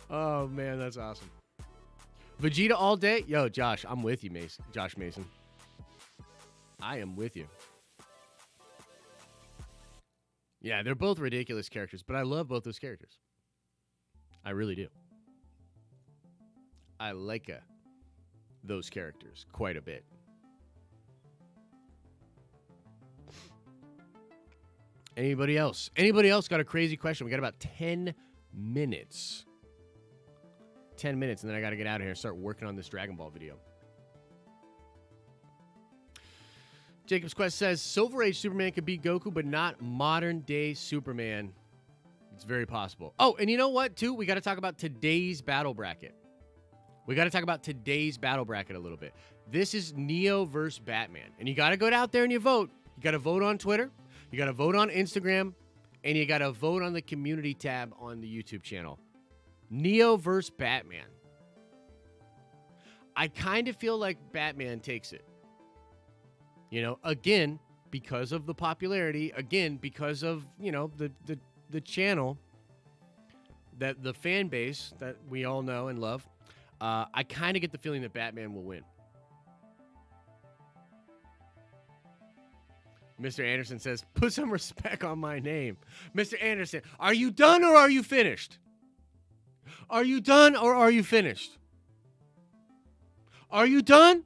Oh man, that's awesome. Vegeta all day? Yo, Josh, I'm with you, Mason. Josh Mason. I am with you. Yeah, they're both ridiculous characters, but I love both those characters. I really do. I like those characters quite a bit. Anybody else? Anybody else got a crazy question? We got about 10 minutes. 10 minutes, and then I got to get out of here and start working on this Dragon Ball video. Jacob's Quest says, Silver Age Superman could beat Goku, but not modern-day Superman. It's very possible. Oh, and you know what, too? We got to talk about today's battle bracket. We got to talk about today's battle bracket a little bit. This is Neo versus Batman. And you got to go out there and you vote. You got to vote on Twitter. You got to vote on Instagram. And you got to vote on the community tab on the YouTube channel. Neo versus Batman. I kind of feel like Batman takes it. You know, again, because of the popularity, again, because of, you know, the channel, that the fan base that we all know and love. I kind of get the feeling that Batman will win. Mr. Anderson says, put some respect on my name. Mr. Anderson, are you done or are you finished? Are you done or are you finished? Are you done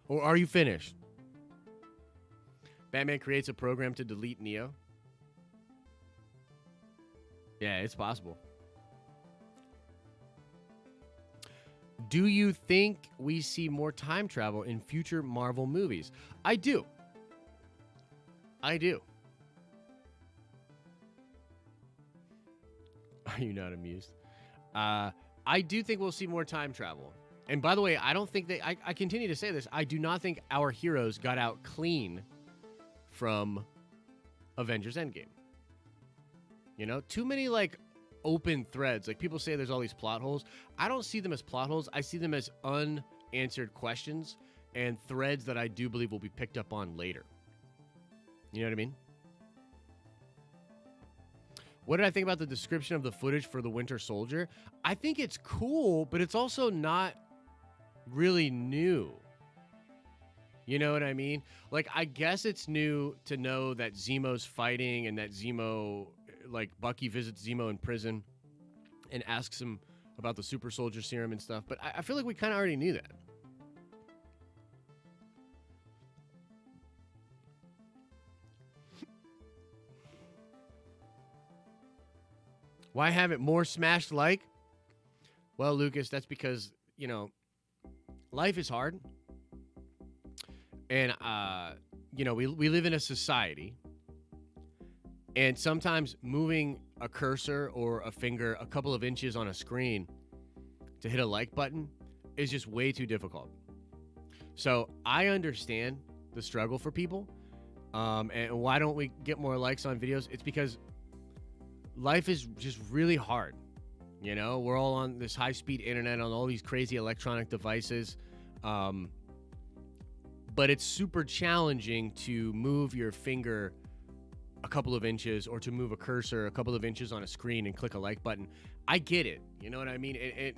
or are you finished? Batman creates a program to delete Neo. Yeah, it's possible. Do you think we see more time travel in future Marvel movies? I do. I do. Are you not amused? I do think we'll see more time travel. And by the way, I don't think I continue to say this. I do not think our heroes got out clean from Avengers Endgame. You know, too many like open threads. Like people say there's all these plot holes. I don't see them as plot holes. I see them as unanswered questions and threads that I do believe will be picked up on later. You know what I mean? What did I think about the description of the footage for the Winter Soldier? I think it's cool, but it's also not really new. You know what I mean? Like, I guess it's new to know that Zemo's fighting and that Zemo, like, Bucky visits Zemo in prison and asks him about the super soldier serum and stuff. But I feel like we kind of already knew that. Why haven't more smashed like? Well, Lucas, that's because, you know, life is hard. And, you know, we live in a society. And sometimes moving a cursor or a finger a couple of inches on a screen to hit a like button is just way too difficult. So I understand the struggle for people. And why don't we get more likes on videos? It's because life is just really hard. You know, we're all on this high-speed internet on all these crazy electronic devices. But it's super challenging to move your finger a couple of inches or to move a cursor a couple of inches on a screen and click a like button. I get it. You know what I mean?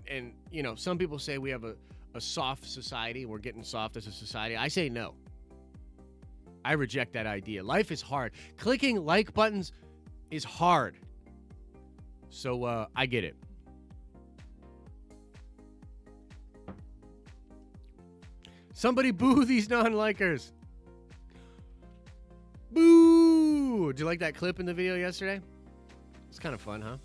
And you know, some people say we have a soft society. We're getting soft as a society. I say no. I reject that idea. Life is hard. Clicking like buttons is hard. So I get it. Somebody boo these non-likers. Boo! Did you like that clip in the video yesterday? It's kind of fun, huh?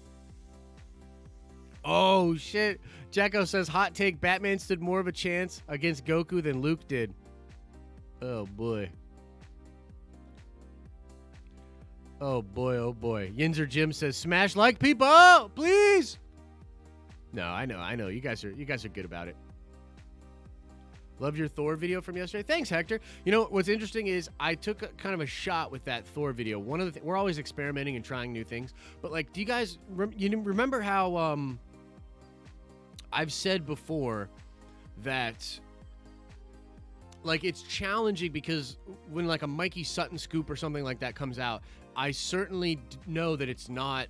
Oh, shit. Jacko says, hot take, Batman stood more of a chance against Goku than Luke did. Oh, boy. Oh, boy, oh, boy. Yinzer Jim says, smash like people, please. No, I know. You guys are good about it. Love your Thor video from yesterday. Thanks, Hector. You know, what's interesting is I took kind of a shot with that Thor video. One of the we're always experimenting and trying new things. But, like, do you guys remember how I've said before that, like, it's challenging because when, like, a Mikey Sutton scoop or something like that comes out, I certainly know that it's not,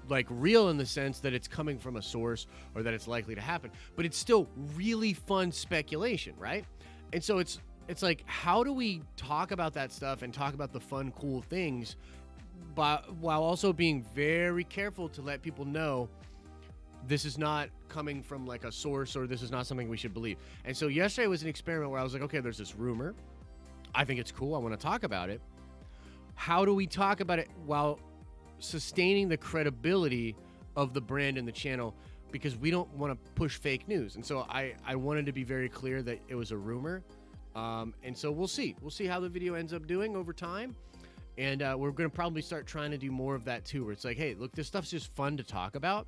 like, real in the sense that it's coming from a source or that it's likely to happen, but it's still really fun speculation, right? And so it's like, how do we talk about that stuff and talk about the fun, cool things, but while also being very careful to let people know this is not coming from, like, a source or this is not something we should believe. And so yesterday was an experiment where I was like, okay, there's this rumor. I think it's cool. I want to talk about it. How do we talk about it while sustaining the credibility of the brand and the channel, because we don't want to push fake news. And so I wanted to be very clear that it was a rumor. And so we'll see how the video ends up doing over time. And we're going to probably start trying to do more of that too, where it's like, hey, look, this stuff's just fun to talk about.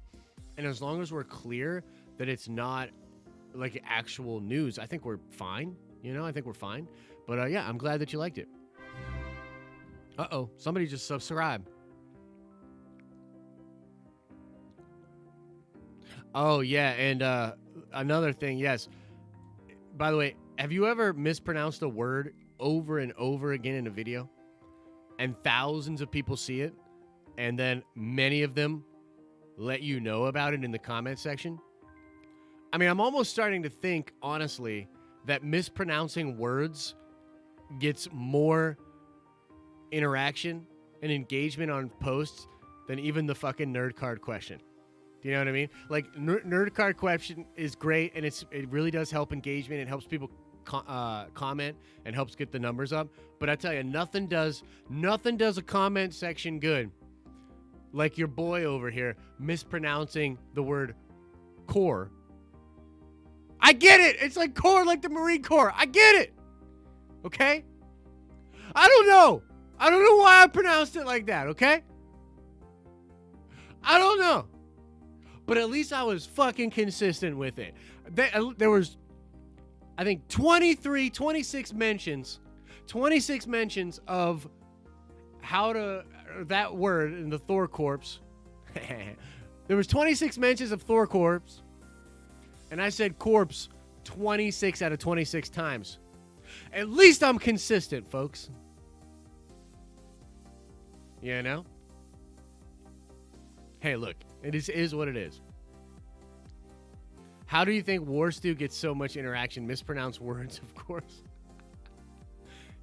And as long as we're clear that it's not like actual news, I think we're fine. You know, I think we're fine. But yeah, I'm glad that you liked it. Uh-oh, somebody just subscribed. Oh, yeah, and another thing, yes. By the way, have you ever mispronounced a word over and over again in a video? And thousands of people see it, and then many of them let you know about it in the comment section? I mean, I'm almost starting to think, honestly, that mispronouncing words gets more interaction and engagement on posts than even the fucking nerd card question. Do you know what I mean? Like, nerd card question is great, and it really does help engagement. It helps people comment and helps get the numbers up. But I tell you, nothing does a comment section good like your boy over here mispronouncing the word core. I get it. It's like core, like the Marine Corps. I get it. Okay? I don't know why I pronounced it like that, okay? I don't know. But at least I was fucking consistent with it. There was, I think, 26 mentions of how to, that word in the Thor corpse. There was 26 mentions of Thor corpse. And I said corpse 26 out of 26 times. At least I'm consistent, folks. You know? Hey, look, it is what it is. How do you think Warstu gets so much interaction? Mispronounced words, of course.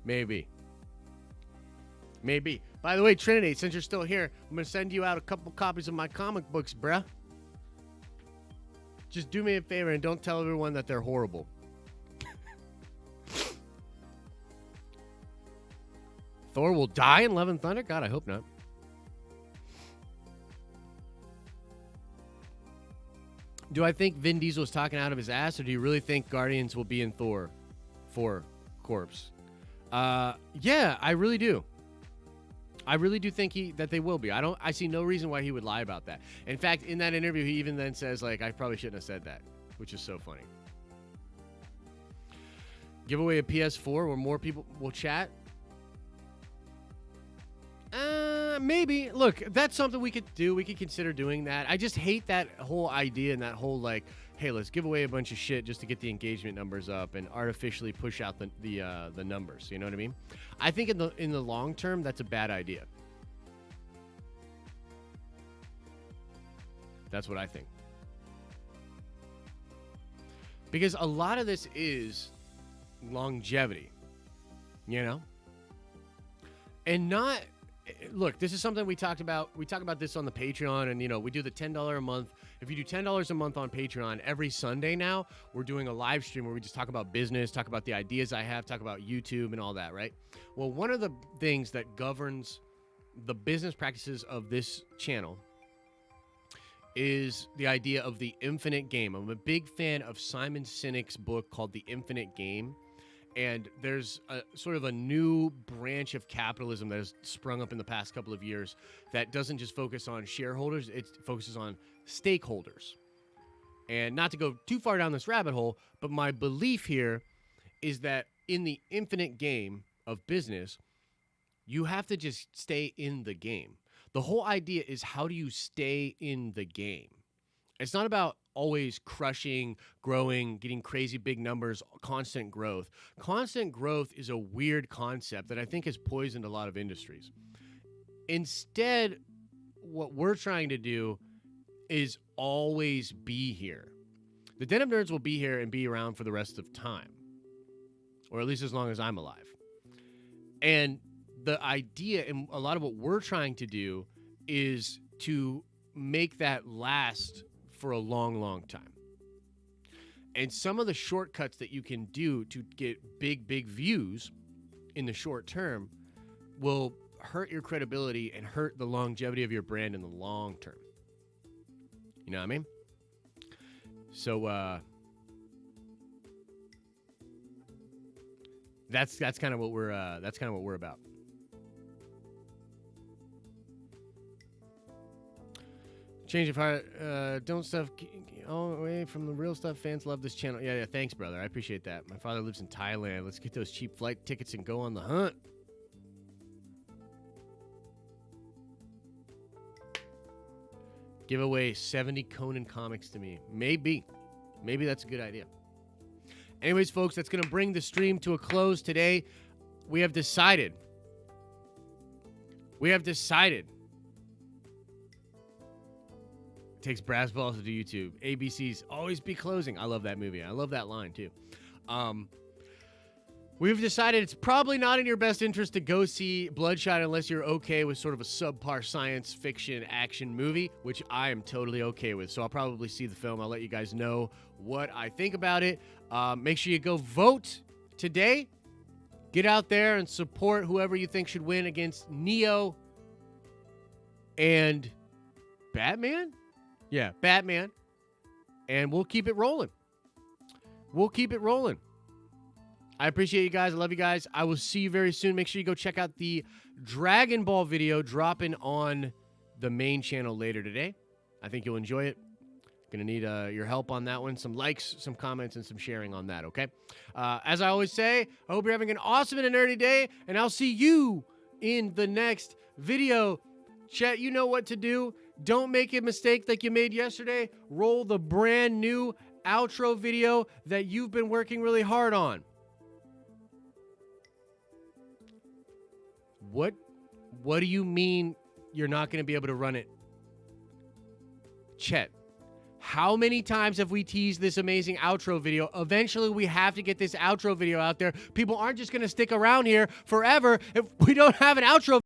Maybe. By the way, Trinity, since you're still here, I'm going to send you out a couple copies of my comic books, bruh. Just do me a favor and don't tell everyone that they're horrible. Thor will die in Love and Thunder? God, I hope not. Do I think Vin Diesel is talking out of his ass, or do you really think Guardians will be in Thor 4 Corpse? Yeah, I really do. I really do think that they will be. I see no reason why he would lie about that. In fact, in that interview, he even then says, like, I probably shouldn't have said that, which is so funny. Give away a PS4 where more people will chat? Maybe. Look, that's something we could do. We could consider doing that. I just hate that whole idea and that whole, like, hey, let's give away a bunch of shit just to get the engagement numbers up and artificially push out the numbers. You know what I mean? I think in the long term, that's a bad idea. That's what I think. Because a lot of this is longevity, you know? And not, look, this is something we talked about. We talk about this on the Patreon, and, you know, we do the $10 a month. If you do $10 a month on Patreon, every Sunday now, we're doing a live stream where we just talk about business, talk about the ideas I have, talk about YouTube and all that, right? Well, one of the things that governs the business practices of this channel is the idea of the infinite game. I'm a big fan of Simon Sinek's book called The Infinite Game. And there's a sort of a new branch of capitalism that has sprung up in the past couple of years that doesn't just focus on shareholders, it focuses on stakeholders. And not to go too far down this rabbit hole, but my belief here is that in the infinite game of business, you have to just stay in the game. The whole idea is, how do you stay in the game? It's not about always crushing, growing, getting crazy big numbers, constant growth. Constant growth is a weird concept that I think has poisoned a lot of industries. Instead, what we're trying to do is always be here. The Den of Nerds will be here and be around for the rest of time, or at least as long as I'm alive. And the idea, and a lot of what we're trying to do, is to make that last for a long, long time. And some of the shortcuts that you can do to get big views in the short term will hurt your credibility and hurt the longevity of your brand in the long term. You know what I mean? So that's kind of what we're about. Change of heart. Don't stuff all away from the real stuff. Fans love this channel. Yeah, thanks, brother. I appreciate that. My father lives in Thailand. Let's get those cheap flight tickets and go on the hunt. Give away 70 Conan comics to me. Maybe that's a good idea. Anyways, folks, that's going to bring the stream to a close today. We have decided takes brass balls to do YouTube. ABC's always be closing. I love that movie. I love that line too. We've decided it's probably not in your best interest to go see Bloodshot unless you're okay with sort of a subpar science fiction action movie, which I am totally okay with. So I'll probably see the film. I'll let you guys know what I think about it. Make sure you go vote today. Get out there and support whoever you think should win against Neo and Batman? Yeah, Batman. And we'll keep it rolling. We'll keep it rolling. I appreciate you guys. I love you guys. I will see you very soon. Make sure you go check out the Dragon Ball video dropping on the main channel later today. I think you'll enjoy it. Gonna need your help on that one. Some likes, some comments, and some sharing on that, okay? As I always say, I hope you're having an awesome and a nerdy day, and I'll see you in the next video. Chat, you know what to do. Don't make a mistake like you made yesterday. Roll the brand new outro video that you've been working really hard on. What do you mean you're not going to be able to run it? Chet, how many times have we teased this amazing outro video? Eventually, we have to get this outro video out there. People aren't just going to stick around here forever if we don't have an outro